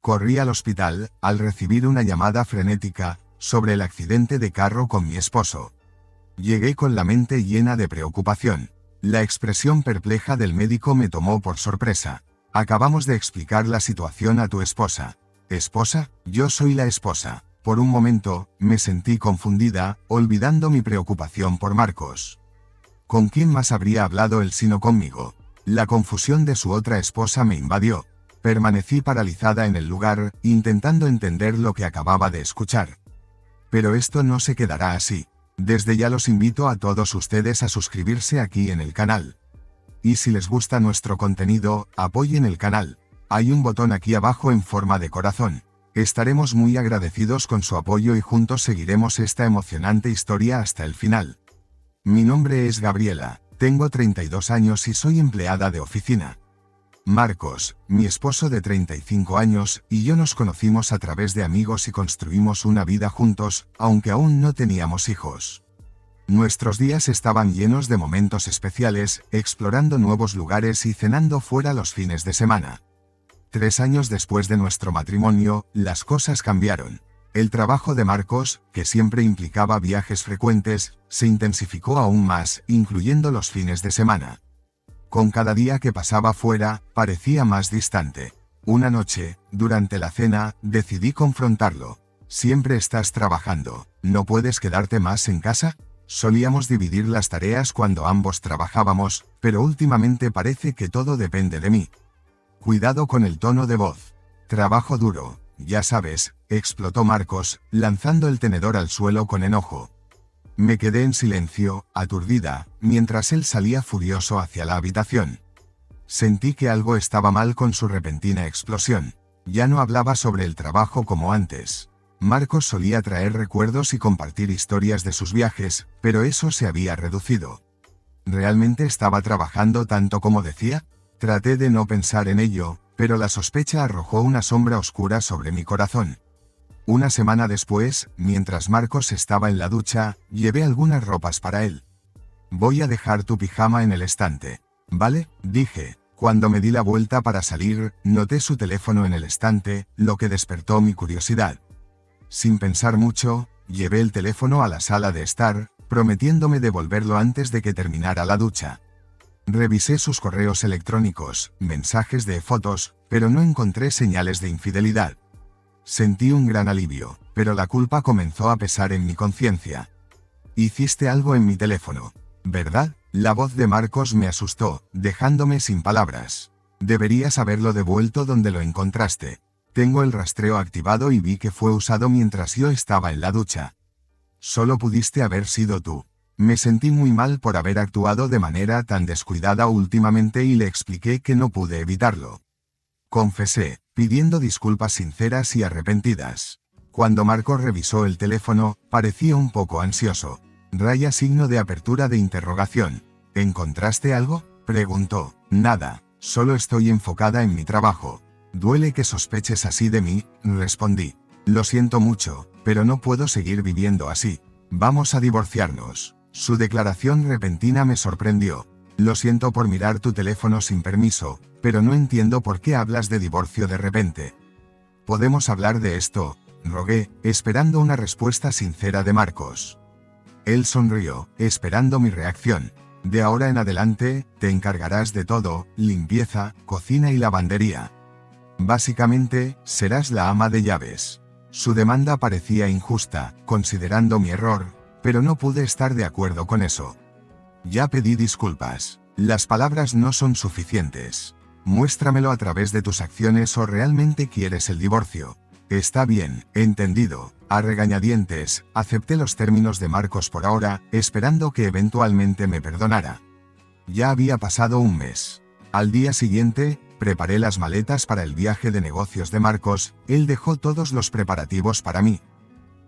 Corrí al hospital, al recibir una llamada frenética, sobre el accidente de carro con mi esposo. Llegué con la mente llena de preocupación. La expresión perpleja del médico me tomó por sorpresa. Acabamos de explicar la situación a tu esposa. ¿Esposa? Yo soy la esposa. Por un momento, me sentí confundida, olvidando mi preocupación por Marcos. ¿Con quién más habría hablado él sino conmigo? La confusión de su otra esposa me invadió. Permanecí paralizada en el lugar, intentando entender lo que acababa de escuchar. Pero esto no se quedará así. Desde ya los invito a todos ustedes a suscribirse aquí en el canal. Y si les gusta nuestro contenido, apoyen el canal. Hay un botón aquí abajo en forma de corazón. Estaremos muy agradecidos con su apoyo y juntos seguiremos esta emocionante historia hasta el final. Mi nombre es Gabriela, tengo 32 años y soy empleada de oficina. Marcos, mi esposo de 35 años, y yo nos conocimos a través de amigos y construimos una vida juntos, aunque aún no teníamos hijos. Nuestros días estaban llenos de momentos especiales, explorando nuevos lugares y cenando fuera los fines de semana. 3 años después de nuestro matrimonio, las cosas cambiaron. El trabajo de Marcos, que siempre implicaba viajes frecuentes, se intensificó aún más, incluyendo los fines de semana. Con cada día que pasaba fuera, parecía más distante. Una noche, durante la cena, decidí confrontarlo. Siempre estás trabajando, ¿no puedes quedarte más en casa? Solíamos dividir las tareas cuando ambos trabajábamos, pero últimamente parece que todo depende de mí. Cuidado con el tono de voz. Trabajo duro, ya sabes, explotó Marcos, lanzando el tenedor al suelo con enojo. Me quedé en silencio, aturdida, mientras él salía furioso hacia la habitación. Sentí que algo estaba mal con su repentina explosión. Ya no hablaba sobre el trabajo como antes. Marcos solía traer recuerdos y compartir historias de sus viajes, pero eso se había reducido. ¿Realmente estaba trabajando tanto como decía? Traté de no pensar en ello, pero la sospecha arrojó una sombra oscura sobre mi corazón. Una semana después, mientras Marcos estaba en la ducha, llevé algunas ropas para él. Voy a dejar tu pijama en el estante, ¿vale? Dije. Cuando me di la vuelta para salir, noté su teléfono en el estante, lo que despertó mi curiosidad. Sin pensar mucho, llevé el teléfono a la sala de estar, prometiéndome devolverlo antes de que terminara la ducha. Revisé sus correos electrónicos, mensajes de fotos, pero no encontré señales de infidelidad. Sentí un gran alivio, pero la culpa comenzó a pesar en mi conciencia. Hiciste algo en mi teléfono, ¿verdad? La voz de Marcos me asustó, dejándome sin palabras. Deberías haberlo devuelto donde lo encontraste. Tengo el rastreo activado y vi que fue usado mientras yo estaba en la ducha. Solo pudiste haber sido tú. Me sentí muy mal por haber actuado de manera tan descuidada últimamente y le expliqué que no pude evitarlo. Confesé, pidiendo disculpas sinceras y arrepentidas. Cuando Marcos revisó el teléfono, parecía un poco ansioso. Signo de apertura de interrogación. ¿Encontraste algo? Preguntó. Nada, solo estoy enfocada en mi trabajo. Duele que sospeches así de mí, respondí. Lo siento mucho, pero no puedo seguir viviendo así. Vamos a divorciarnos. Su declaración repentina me sorprendió. Lo siento por mirar tu teléfono sin permiso, pero no entiendo por qué hablas de divorcio de repente. ¿Podemos hablar de esto?, rogué, esperando una respuesta sincera de Marcos. Él sonrió, esperando mi reacción. De ahora en adelante, te encargarás de todo, limpieza, cocina y lavandería. Básicamente, serás la ama de llaves. Su demanda parecía injusta, considerando mi error, pero no pude estar de acuerdo con eso. Ya pedí disculpas. Las palabras no son suficientes. Muéstramelo a través de tus acciones o realmente quieres el divorcio. Está bien, entendido. A regañadientes, acepté los términos de Marcos por ahora, esperando que eventualmente me perdonara. Ya había pasado un mes. Al día siguiente, preparé las maletas para el viaje de negocios de Marcos, él dejó todos los preparativos para mí.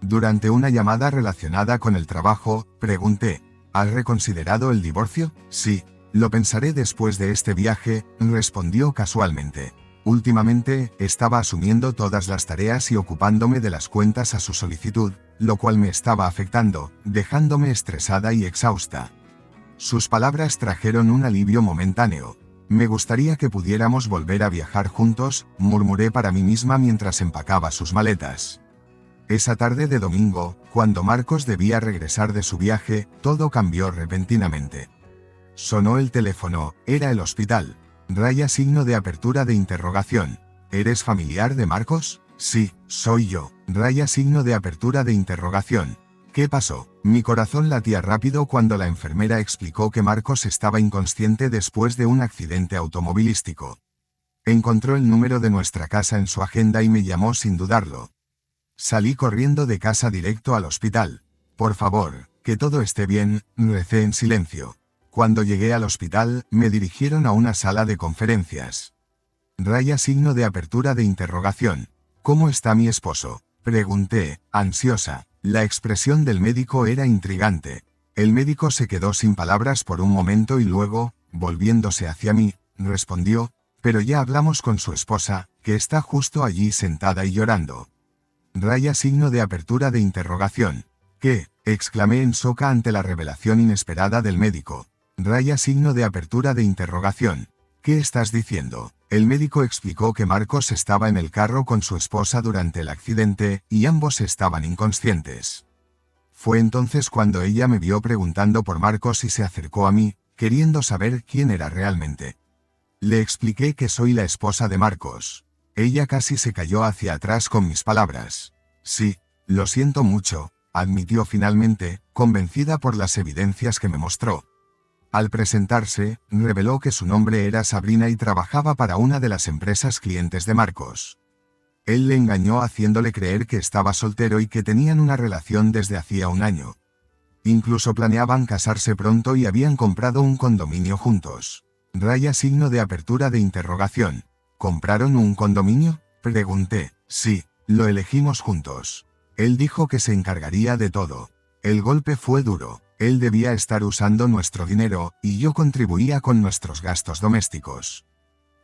Durante una llamada relacionada con el trabajo, pregunté, ¿has reconsiderado el divorcio? Sí, lo pensaré después de este viaje, respondió casualmente. Últimamente, estaba asumiendo todas las tareas y ocupándome de las cuentas a su solicitud, lo cual me estaba afectando, dejándome estresada y exhausta. Sus palabras trajeron un alivio momentáneo. Me gustaría que pudiéramos volver a viajar juntos, murmuré para mí misma mientras empacaba sus maletas. Esa tarde de domingo, cuando Marcos debía regresar de su viaje, todo cambió repentinamente. Sonó el teléfono, era el hospital. Signo de apertura de interrogación. ¿Eres familiar de Marcos? Sí, soy yo. Signo de apertura de interrogación. ¿Qué pasó? Mi corazón latía rápido cuando la enfermera explicó que Marcos estaba inconsciente después de un accidente automovilístico. Encontró el número de nuestra casa en su agenda y me llamó sin dudarlo. Salí corriendo de casa directo al hospital. Por favor, que todo esté bien, recé en silencio. Cuando llegué al hospital, me dirigieron a una sala de conferencias. Signo de apertura de interrogación. ¿Cómo está mi esposo? Pregunté, ansiosa. La expresión del médico era intrigante. El médico se quedó sin palabras por un momento y luego, volviéndose hacia mí, respondió, pero ya hablamos con su esposa, que está justo allí sentada y llorando. Signo de apertura de interrogación. ¿Qué? Exclamé en shock ante la revelación inesperada del médico. Signo de apertura de interrogación. ¿Qué estás diciendo? El médico explicó que Marcos estaba en el carro con su esposa durante el accidente, y ambos estaban inconscientes. Fue entonces cuando ella me vio preguntando por Marcos y se acercó a mí, queriendo saber quién era realmente. Le expliqué que soy la esposa de Marcos. Ella casi se cayó hacia atrás con mis palabras. Sí, lo siento mucho, admitió finalmente, convencida por las evidencias que me mostró. Al presentarse, reveló que su nombre era Sabrina y trabajaba para una de las empresas clientes de Marcos. Él le engañó haciéndole creer que estaba soltero y que tenían una relación desde hacía un año. Incluso planeaban casarse pronto y habían comprado un condominio juntos. Signo de apertura de interrogación. ¿Compraron un condominio? Pregunté. Sí, lo elegimos juntos. Él dijo que se encargaría de todo. El golpe fue duro. Él debía estar usando nuestro dinero, y yo contribuía con nuestros gastos domésticos.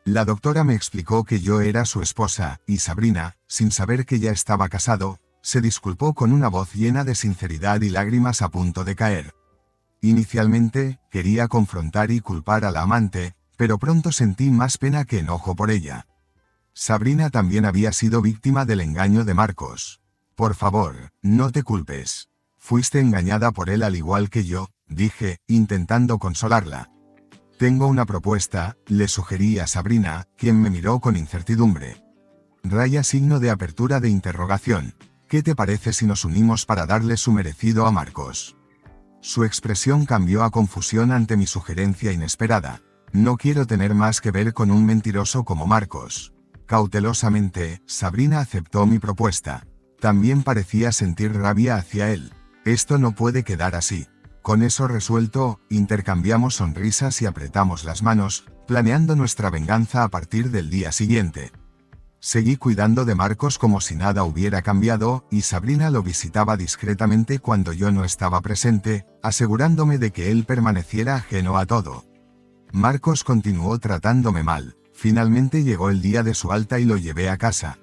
La doctora me explicó que yo era su esposa, y Sabrina, sin saber que ya estaba casado, se disculpó con una voz llena de sinceridad y lágrimas a punto de caer. Inicialmente, quería confrontar y culpar a la amante, pero pronto sentí más pena que enojo por ella. Sabrina también había sido víctima del engaño de Marcos. Por favor, no te culpes. Fuiste engañada por él al igual que yo, dije, intentando consolarla. Tengo una propuesta, le sugerí a Sabrina, quien me miró con incertidumbre. Signo de apertura de interrogación. ¿Qué te parece si nos unimos para darle su merecido a Marcos? Su expresión cambió a confusión ante mi sugerencia inesperada. No quiero tener más que ver con un mentiroso como Marcos. Cautelosamente, Sabrina aceptó mi propuesta. También parecía sentir rabia hacia él. Esto no puede quedar así. Con eso resuelto, intercambiamos sonrisas y apretamos las manos, planeando nuestra venganza a partir del día siguiente. Seguí cuidando de Marcos como si nada hubiera cambiado, y Sabrina lo visitaba discretamente cuando yo no estaba presente, asegurándome de que él permaneciera ajeno a todo. Marcos continuó tratándome mal. Finalmente llegó el día de su alta y lo llevé a casa.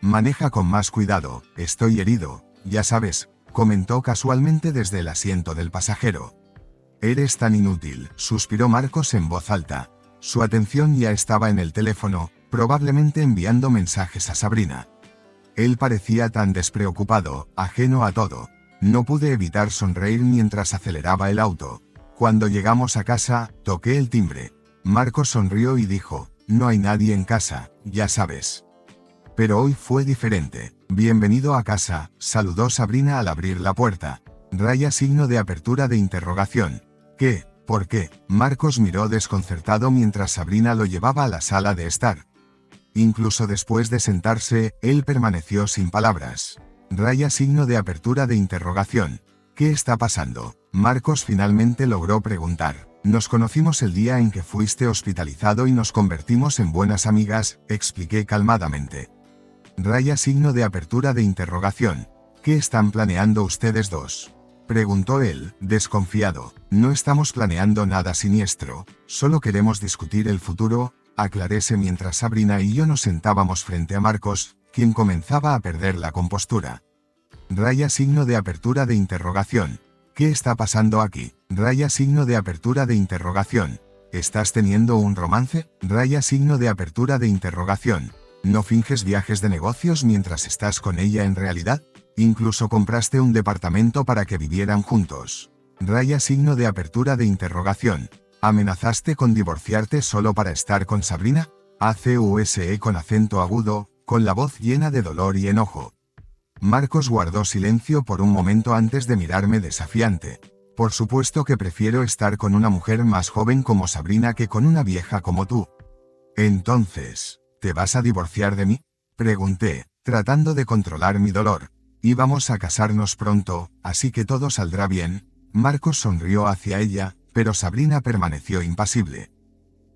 Maneja con más cuidado, estoy herido, ya sabes, comentó casualmente desde el asiento del pasajero. Eres tan inútil, suspiró Marcos en voz alta. Su atención ya estaba en el teléfono, probablemente enviando mensajes a Sabrina. Él parecía tan despreocupado, ajeno a todo. No pude evitar sonreír mientras aceleraba el auto. Cuando llegamos a casa, toqué el timbre. Marcos sonrió y dijo, no hay nadie en casa, ya sabes. Pero hoy fue diferente. Bienvenido a casa, saludó Sabrina al abrir la puerta. Signo de apertura de interrogación. ¿Qué? ¿Por qué? Marcos miró desconcertado mientras Sabrina lo llevaba a la sala de estar. Incluso después de sentarse, él permaneció sin palabras. Signo de apertura de interrogación. ¿Qué está pasando? Marcos finalmente logró preguntar. Nos conocimos el día en que fuiste hospitalizado y nos convertimos en buenas amigas, expliqué calmadamente. Signo de apertura de interrogación. ¿Qué están planeando ustedes dos? Preguntó él, desconfiado. No estamos planeando nada siniestro, solo queremos discutir el futuro, aclarése mientras Sabrina y yo nos sentábamos frente a Marcos, quien comenzaba a perder la compostura. Signo de apertura de interrogación. ¿Qué está pasando aquí? Signo de apertura de interrogación. ¿Estás teniendo un romance? Raya signo de apertura de interrogación. ¿No finges viajes de negocios mientras estás con ella en realidad? Incluso compraste un departamento para que vivieran juntos. Raya signo de apertura de interrogación. ¿Amenazaste con divorciarte solo para estar con Sabrina? ACUSE con acento agudo, con la voz llena de dolor y enojo. Marcos guardó silencio por un momento antes de mirarme desafiante. Por supuesto que prefiero estar con una mujer más joven como Sabrina que con una vieja como tú. Entonces, ¿te vas a divorciar de mí? Pregunté, tratando de controlar mi dolor. Íbamos a casarnos pronto, así que todo saldrá bien. Marcos sonrió hacia ella, pero Sabrina permaneció impasible.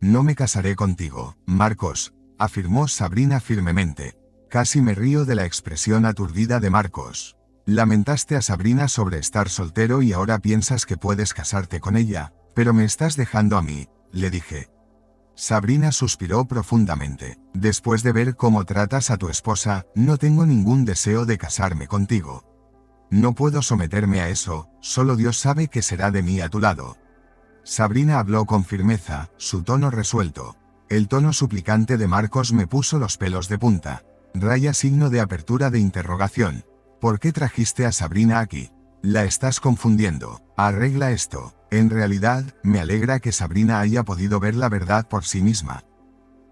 No me casaré contigo, Marcos, afirmó Sabrina firmemente. Casi me río de la expresión aturdida de Marcos. Lamentaste a Sabrina sobre estar soltero y ahora piensas que puedes casarte con ella, pero me estás dejando a mí, le dije. Sabrina suspiró profundamente. Después de ver cómo tratas a tu esposa, no tengo ningún deseo de casarme contigo. No puedo someterme a eso, solo Dios sabe qué será de mí a tu lado. Sabrina habló con firmeza, su tono resuelto. El tono suplicante de Marcos me puso los pelos de punta. Raya signo de apertura de interrogación. ¿Por qué trajiste a Sabrina aquí? La estás confundiendo. Arregla esto. En realidad, me alegra que Sabrina haya podido ver la verdad por sí misma.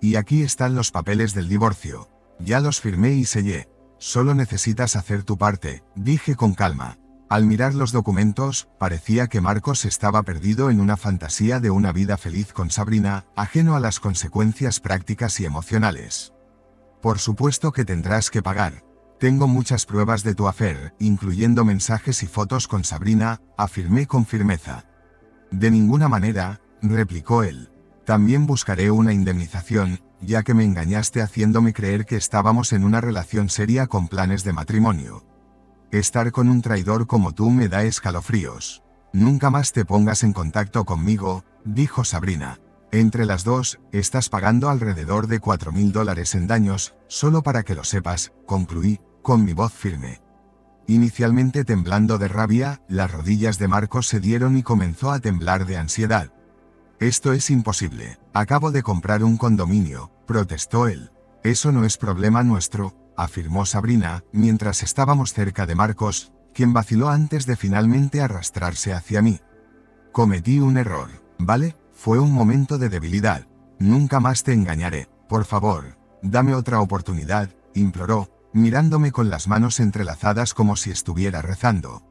Y aquí están los papeles del divorcio. Ya los firmé y sellé. Solo necesitas hacer tu parte, dije con calma. Al mirar los documentos, parecía que Marcos estaba perdido en una fantasía de una vida feliz con Sabrina, ajeno a las consecuencias prácticas y emocionales. Por supuesto que tendrás que pagar. Tengo muchas pruebas de tu affair, incluyendo mensajes y fotos con Sabrina, afirmé con firmeza. De ninguna manera, replicó él. También buscaré una indemnización, ya que me engañaste haciéndome creer que estábamos en una relación seria con planes de matrimonio. Estar con un traidor como tú me da escalofríos. Nunca más te pongas en contacto conmigo, dijo Sabrina. Entre las dos, estás pagando alrededor de $4.000 en daños, solo para que lo sepas, concluí, con mi voz firme. Inicialmente temblando de rabia, las rodillas de Marcos se dieron y comenzó a temblar de ansiedad. Esto es imposible. Acabo de comprar un condominio, protestó él. Eso no es problema nuestro, afirmó Sabrina, mientras estábamos cerca de Marcos, quien vaciló antes de finalmente arrastrarse hacia mí. Cometí un error, ¿vale? Fue un momento de debilidad. Nunca más te engañaré. Por favor, dame otra oportunidad, imploró, mirándome con las manos entrelazadas como si estuviera rezando.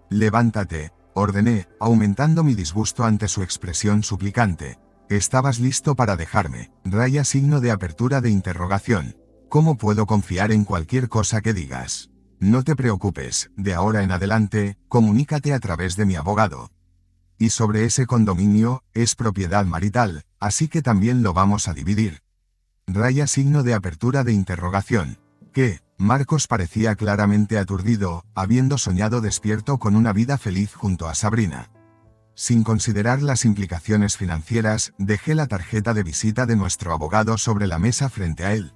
Levántate, ordené, aumentando mi disgusto ante su expresión suplicante. Estabas listo para dejarme. Raya signo de apertura de interrogación. ¿Cómo puedo confiar en cualquier cosa que digas? No te preocupes, de ahora en adelante, comunícate a través de mi abogado. Y sobre ese condominio, es propiedad marital, así que también lo vamos a dividir. Raya signo de apertura de interrogación. ¿Qué? Marcos parecía claramente aturdido, habiendo soñado despierto con una vida feliz junto a Sabrina. Sin considerar las implicaciones financieras, dejé la tarjeta de visita de nuestro abogado sobre la mesa frente a él.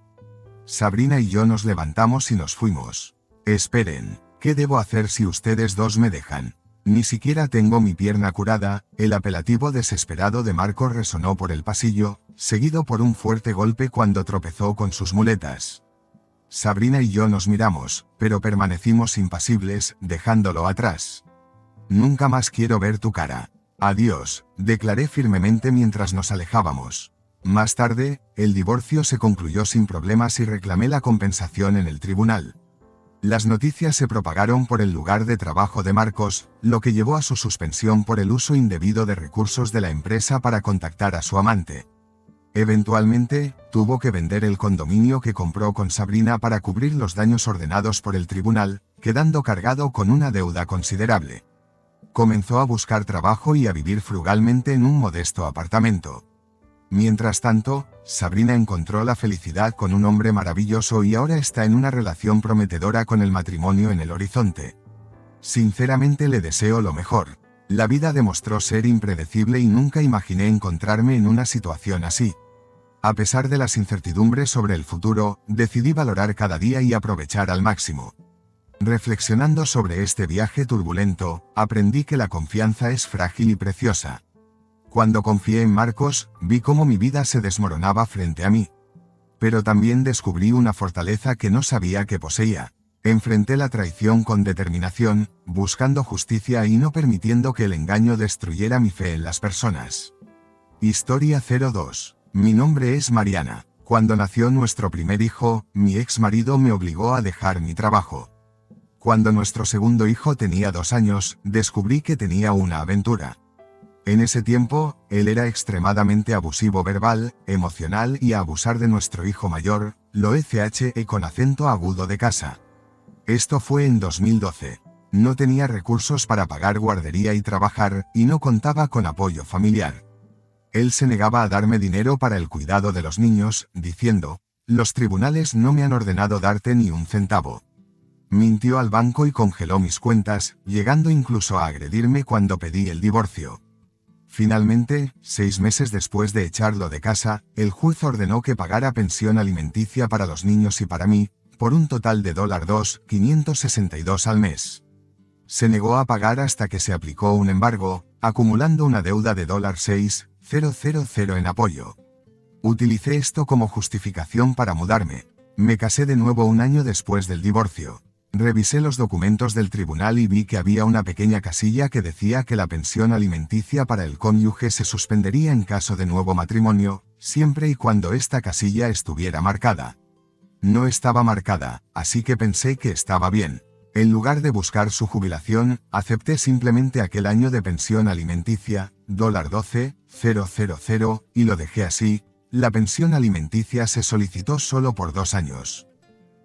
Sabrina y yo nos levantamos y nos fuimos. Esperen, ¿qué debo hacer si ustedes dos me dejan? Ni siquiera tengo mi pierna curada. El apelativo desesperado de Marcos resonó por el pasillo, seguido por un fuerte golpe cuando tropezó con sus muletas. Sabrina y yo nos miramos, pero permanecimos impasibles, dejándolo atrás. Nunca más quiero ver tu cara. Adiós, declaré firmemente mientras nos alejábamos. Más tarde, el divorcio se concluyó sin problemas y reclamé la compensación en el tribunal. Las noticias se propagaron por el lugar de trabajo de Marcos, lo que llevó a su suspensión por el uso indebido de recursos de la empresa para contactar a su amante. Eventualmente, tuvo que vender el condominio que compró con Sabrina para cubrir los daños ordenados por el tribunal, quedando cargado con una deuda considerable. Comenzó a buscar trabajo y a vivir frugalmente en un modesto apartamento. Mientras tanto, Sabrina encontró la felicidad con un hombre maravilloso y ahora está en una relación prometedora con el matrimonio en el horizonte. Sinceramente le deseo lo mejor. La vida demostró ser impredecible y nunca imaginé encontrarme en una situación así. A pesar de las incertidumbres sobre el futuro, decidí valorar cada día y aprovechar al máximo. Reflexionando sobre este viaje turbulento, aprendí que la confianza es frágil y preciosa. Cuando confié en Marcos, vi cómo mi vida se desmoronaba frente a mí. Pero también descubrí una fortaleza que no sabía que poseía. Enfrenté la traición con determinación, buscando justicia y no permitiendo que el engaño destruyera mi fe en las personas. Historia 02. Mi nombre es Mariana. Cuando nació nuestro primer hijo, mi ex marido me obligó a dejar mi trabajo. Cuando nuestro segundo hijo tenía 2 años, descubrí que tenía una aventura. En ese tiempo, él era extremadamente abusivo verbal, emocional y a abusar de nuestro hijo mayor, lo ECHE con acento agudo de casa. Esto fue en 2012. No tenía recursos para pagar guardería y trabajar, y no contaba con apoyo familiar. Él se negaba a darme dinero para el cuidado de los niños, diciendo, «Los tribunales no me han ordenado darte ni un centavo». Mintió al banco y congeló mis cuentas, llegando incluso a agredirme cuando pedí el divorcio. Finalmente, 6 meses después de echarlo de casa, el juez ordenó que pagara pensión alimenticia para los niños y para mí, por un total de $2.562 al mes. Se negó a pagar hasta que se aplicó un embargo, acumulando una deuda de $6.000 en apoyo. Utilicé esto como justificación para mudarme. Me casé de nuevo un año después del divorcio. Revisé los documentos del tribunal y vi que había una pequeña casilla que decía que la pensión alimenticia para el cónyuge se suspendería en caso de nuevo matrimonio, siempre y cuando esta casilla estuviera marcada. No estaba marcada, así que pensé que estaba bien. En lugar de buscar su jubilación, acepté simplemente aquel año de pensión alimenticia, $12,000, y lo dejé así. La pensión alimenticia se solicitó solo por 2 años.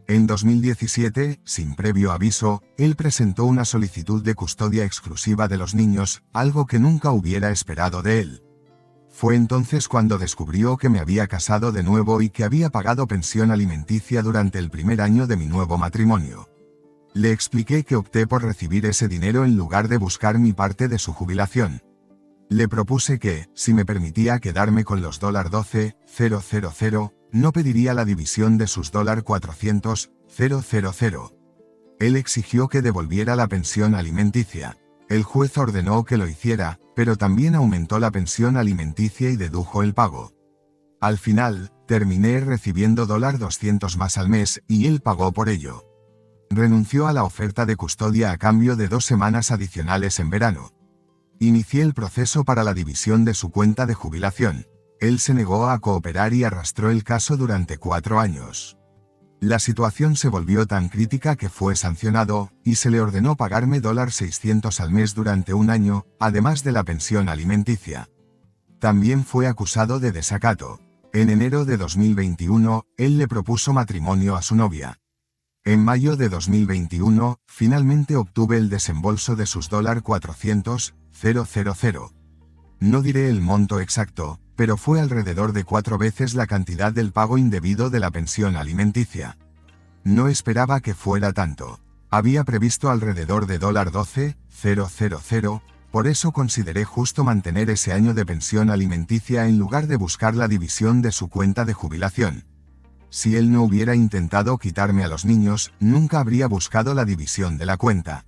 En 2017, sin previo aviso, él presentó una solicitud de custodia exclusiva de los niños, algo que nunca hubiera esperado de él. Fue entonces cuando descubrió que me había casado de nuevo y que había pagado pensión alimenticia durante el primer año de mi nuevo matrimonio. Le expliqué que opté por recibir ese dinero en lugar de buscar mi parte de su jubilación. Le propuse que, si me permitía quedarme con los $12,000, no pediría la división de sus $400,000. Él exigió que devolviera la pensión alimenticia. El juez ordenó que lo hiciera, pero también aumentó la pensión alimenticia y dedujo el pago. Al final, terminé recibiendo $200 más al mes y él pagó por ello. Renunció a la oferta de custodia a cambio de 2 semanas adicionales en verano. Inicié el proceso para la división de su cuenta de jubilación. Él se negó a cooperar y arrastró el caso durante 4 años. La situación se volvió tan crítica que fue sancionado, y se le ordenó pagarme $600 al mes durante 1 año, además de la pensión alimenticia. También fue acusado de desacato. En enero de 2021, él le propuso matrimonio a su novia. En mayo de 2021, finalmente obtuve el desembolso de sus $400,000. No diré el monto exacto, pero fue alrededor de 4 veces la cantidad del pago indebido de la pensión alimenticia. No esperaba que fuera tanto. Había previsto alrededor de $12,000, por eso consideré justo mantener ese año de pensión alimenticia en lugar de buscar la división de su cuenta de jubilación. Si él no hubiera intentado quitarme a los niños, nunca habría buscado la división de la cuenta.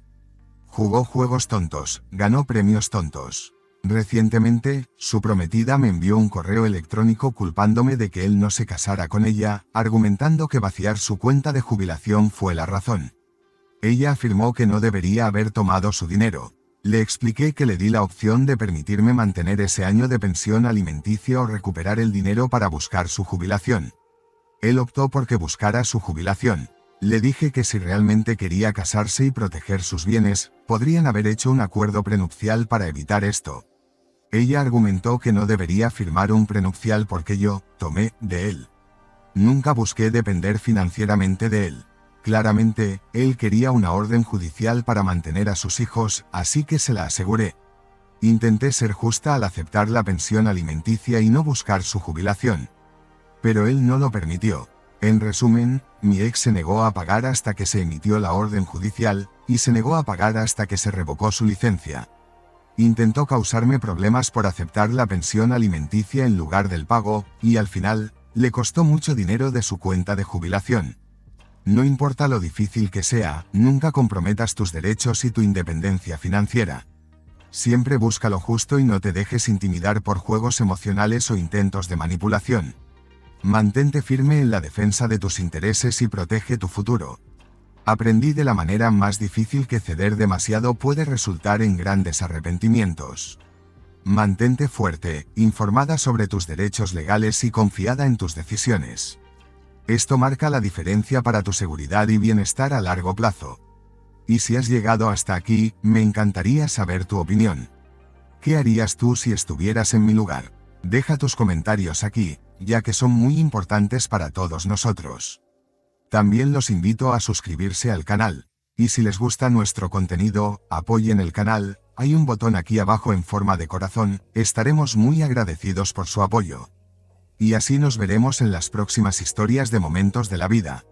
Jugó juegos tontos, ganó premios tontos. Recientemente, su prometida me envió un correo electrónico culpándome de que él no se casara con ella, argumentando que vaciar su cuenta de jubilación fue la razón. Ella afirmó que no debería haber tomado su dinero. Le expliqué que le di la opción de permitirme mantener ese año de pensión alimenticia o recuperar el dinero para buscar su jubilación. Él optó por que buscara su jubilación. Le dije que si realmente quería casarse y proteger sus bienes, podrían haber hecho un acuerdo prenupcial para evitar esto. Ella argumentó que no debería firmar un prenupcial porque yo tomé de él. Nunca busqué depender financieramente de él. Claramente, él quería una orden judicial para mantener a sus hijos, así que se la aseguré. Intenté ser justa al aceptar la pensión alimenticia y no buscar su jubilación. Pero él no lo permitió. En resumen, mi ex se negó a pagar hasta que se emitió la orden judicial, y se negó a pagar hasta que se revocó su licencia. Intentó causarme problemas por aceptar la pensión alimenticia en lugar del pago, y al final, le costó mucho dinero de su cuenta de jubilación. No importa lo difícil que sea, nunca comprometas tus derechos y tu independencia financiera. Siempre busca lo justo y no te dejes intimidar por juegos emocionales o intentos de manipulación. Mantente firme en la defensa de tus intereses y protege tu futuro. Aprendí de la manera más difícil que ceder demasiado puede resultar en grandes arrepentimientos. Mantente fuerte, informada sobre tus derechos legales y confiada en tus decisiones. Esto marca la diferencia para tu seguridad y bienestar a largo plazo. Y si has llegado hasta aquí, me encantaría saber tu opinión. ¿Qué harías tú si estuvieras en mi lugar? Deja tus comentarios aquí, ya que son muy importantes para todos nosotros. También los invito a suscribirse al canal. Y si les gusta nuestro contenido, apoyen el canal, hay un botón aquí abajo en forma de corazón, estaremos muy agradecidos por su apoyo. Y así nos veremos en las próximas historias de momentos de la vida.